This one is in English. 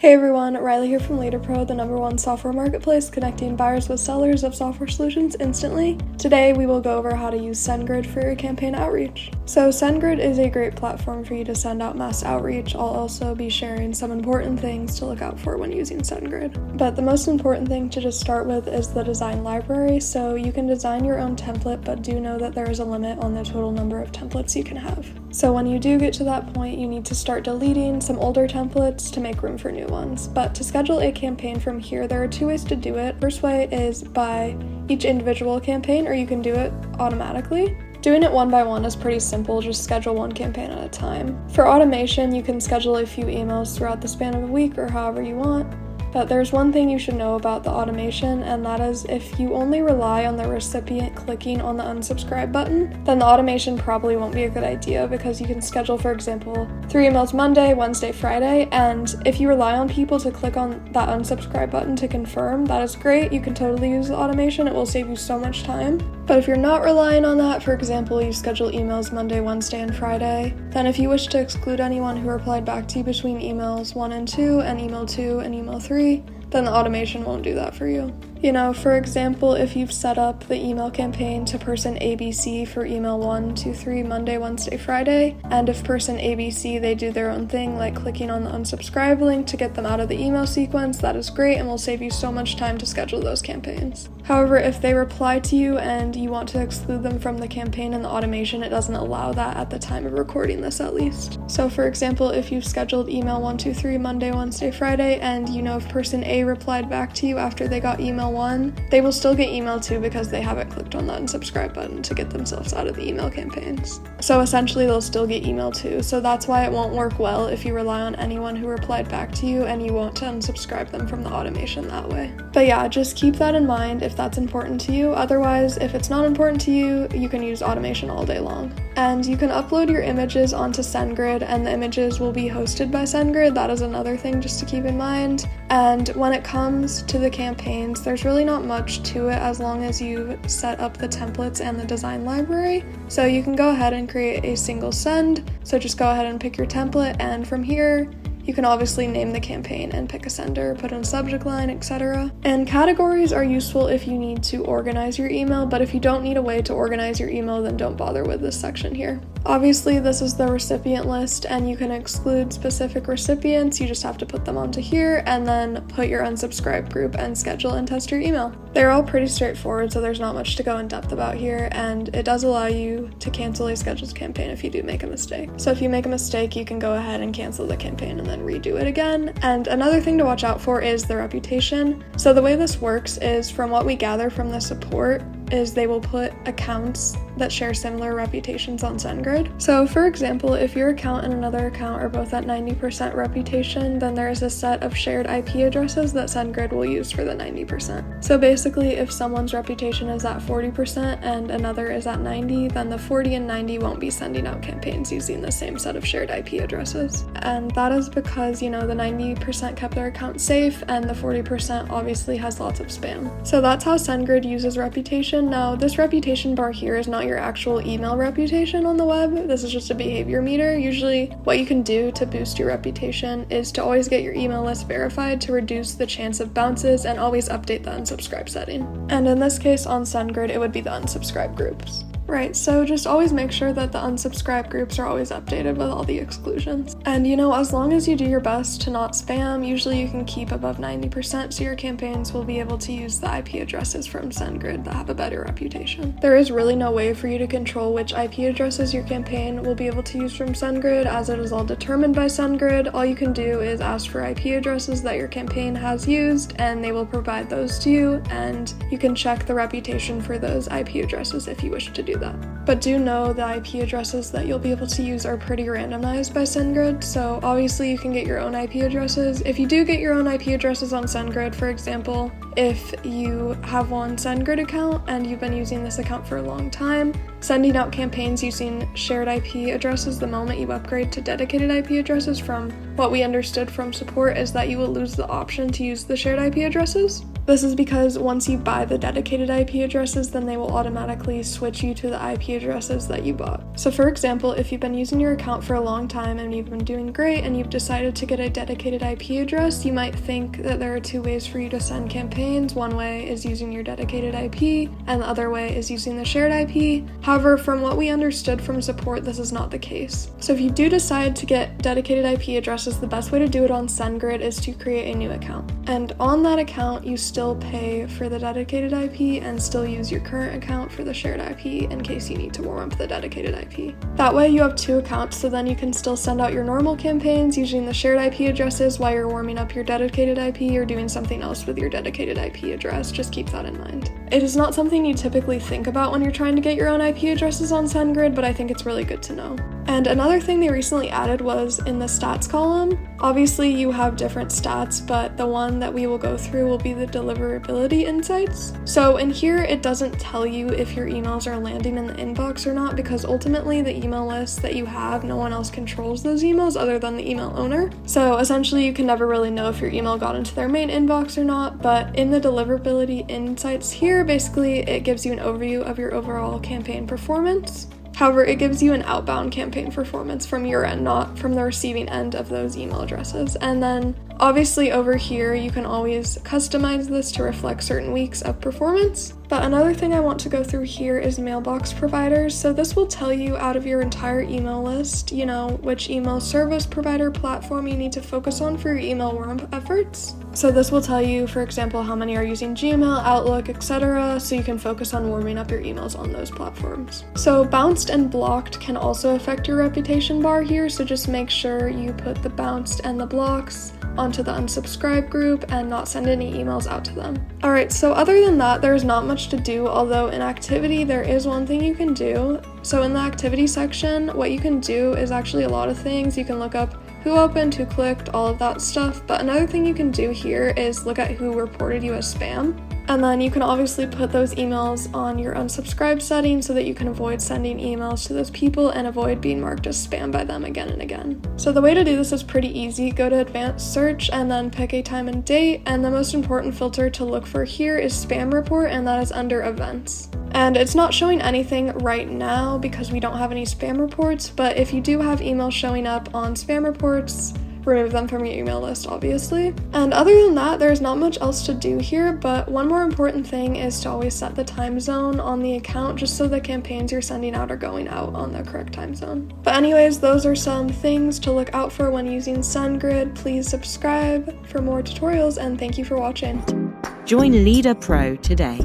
Hey everyone, Riley here from LeaderPro, the #1 software marketplace connecting buyers with sellers of software solutions instantly. Today we will go over how to use SendGrid for your campaign outreach. So SendGrid is a great platform for you to send out mass outreach. I'll also be sharing some important things to look out for when using SendGrid. But the most important thing to just start with is the design library. So you can design your own template, but do know that there is a limit on the total number of templates you can have. So when you do get to that point, you need to start deleting some older templates to make room for new ones. But to schedule a campaign from here, there are two ways to do it. First way is by each individual campaign, or you can do it automatically. Doing it one by one is pretty simple, just schedule one campaign at a time. For automation, you can schedule a few emails throughout the span of a week or however you want. But there's one thing you should know about the automation, and that is if you only rely on the recipient clicking on the unsubscribe button, then the automation probably won't be a good idea, because you can schedule, for example, 3 emails Monday, Wednesday, Friday, and if you rely on people to click on that unsubscribe button to confirm, that is great. You can totally use the automation. It will save you so much time. But if you're not relying on that, for example, you schedule emails Monday, Wednesday, and Friday, then if you wish to exclude anyone who replied back to you between emails 1 and 2 and email 2 and email 3, then the automation won't do that for you. For example, if you've set up the email campaign to person ABC for email 1, 2, 3, Monday, Wednesday, Friday, and if person ABC, they do their own thing, like clicking on the unsubscribe link to get them out of the email sequence, that is great and will save you so much time to schedule those campaigns. However, if they reply to you and you want to exclude them from the campaign in the automation, it doesn't allow that at the time of recording this at least. So for example, if you've scheduled email 1, 2, 3, Monday, Wednesday, Friday, and if person A replied back to you after they got email 1, they will still get email 2 because they haven't clicked on the unsubscribe button to get themselves out of the email campaigns. So essentially they'll still get email 2. So that's why it won't work well if you rely on anyone who replied back to you and you want to unsubscribe them from the automation that way. But yeah, just keep that in mind if that's important to you. Otherwise, if it's not important to you, you can use automation all day long. And you can upload your images onto SendGrid, and the images will be hosted by SendGrid. That is another thing just to keep in mind. And when it comes to the campaigns, there's really not much to it as long as you set up the templates and the design library. So you can go ahead and create a single send. So just go ahead and pick your template, and from here, you can obviously name the campaign and pick a sender, put in a subject line, etc. And categories are useful if you need to organize your email, but if you don't need a way to organize your email, then don't bother with this section here. Obviously, this is the recipient list, and you can exclude specific recipients. You just have to put them onto here and then put your unsubscribe group and schedule and test your email. They're all pretty straightforward, so there's not much to go in depth about here, and it does allow you to cancel a scheduled campaign if you do make a mistake. So if you make a mistake, you can go ahead and cancel the campaign and then redo it again. And another thing to watch out for is the reputation. So the way this works is, from what we gather from the support, is they will put accounts that share similar reputations on SendGrid. So for example, if your account and another account are both at 90% reputation, then there is a set of shared IP addresses that SendGrid will use for the 90%. So basically, if someone's reputation is at 40% and another is at 90, then the 40 and 90 won't be sending out campaigns using the same set of shared IP addresses. And that is because, the 90% kept their account safe and the 40% obviously has lots of spam. So that's how SendGrid uses reputation. Now, this reputation bar here is not your actual email reputation on the web. This is just a behavior meter. Usually, what you can do to boost your reputation is to always get your email list verified to reduce the chance of bounces, and always update the unsubscribe setting. And in this case on SendGrid, it would be the unsubscribe groups. Right, so just always make sure that the unsubscribe groups are always updated with all the exclusions. And as long as you do your best to not spam, usually you can keep above 90%, so your campaigns will be able to use the IP addresses from SendGrid that have a better reputation. There is really no way for you to control which IP addresses your campaign will be able to use from SendGrid, as it is all determined by SendGrid. All you can do is ask for IP addresses that your campaign has used, and they will provide those to you, and you can check the reputation for those IP addresses if you wish to do that. But do know the IP addresses that you'll be able to use are pretty randomized by SendGrid, so obviously you can get your own IP addresses. If you do get your own IP addresses on SendGrid, for example, if you have one SendGrid account and you've been using this account for a long time, sending out campaigns using shared IP addresses the moment you upgrade to dedicated IP addresses, from what we understood from support, is that you will lose the option to use the shared IP addresses. This is because once you buy the dedicated IP addresses, then they will automatically switch you to the IP addresses that you bought. So for example, if you've been using your account for a long time and you've been doing great and you've decided to get a dedicated IP address, you might think that there are two ways for you to send campaigns. One way is using your dedicated IP, and the other way is using the shared IP. However, from what we understood from support, this is not the case. So if you do decide to get dedicated IP addresses, the best way to do it on SendGrid is to create a new account. And on that account, you still pay for the dedicated IP and still use your current account for the shared IP in case you need to warm up the dedicated IP. That way you have two accounts, so then you can still send out your normal campaigns using the shared IP addresses while you're warming up your dedicated IP or doing something else with your dedicated IP address. Just keep that in mind. It is not something you typically think about when you're trying to get your own IP addresses on SendGrid, but I think it's really good to know. And another thing they recently added was in the stats column. Obviously you have different stats, but the one that we will go through will be the deliverability insights. So in here, it doesn't tell you if your emails are landing in the inbox or not, because ultimately the email list that you have, no one else controls those emails other than the email owner. So essentially you can never really know if your email got into their main inbox or not, but in the deliverability insights here, basically it gives you an overview of your overall campaign performance. However, it gives you an outbound campaign performance from your end, not from the receiving end of those email addresses. And then obviously over here, you can always customize this to reflect certain weeks of performance. But another thing I want to go through here is mailbox providers. So this will tell you out of your entire email list, which email service provider platform you need to focus on for your email warm efforts. So this will tell you, for example, how many are using Gmail, Outlook, etc. So you can focus on warming up your emails on those platforms. So bounced and blocked can also affect your reputation bar here. So just make sure you put the bounced and the blocks onto the unsubscribe group and not send any emails out to them. Alright, so other than that, there's not much to do, although in activity there is one thing you can do. So in the activity section, what you can do is actually a lot of things. You can look up who opened, who clicked, all of that stuff, but another thing you can do here is look at who reported you as spam. And then you can obviously put those emails on your unsubscribe setting so that you can avoid sending emails to those people and avoid being marked as spam by them again and again. So the way to do this is pretty easy. Go to advanced search and then pick a time and date, and the most important filter to look for here is spam report, and that is under events. And it's not showing anything right now because we don't have any spam reports, but if you do have emails showing up on spam reports, remove them from your email list, obviously. And other than that, there's not much else to do here, but one more important thing is to always set the time zone on the account just so the campaigns you're sending out are going out on the correct time zone. But anyways, those are some things to look out for when using SendGrid. Please subscribe for more tutorials, and thank you for watching. Join Leader Pro today.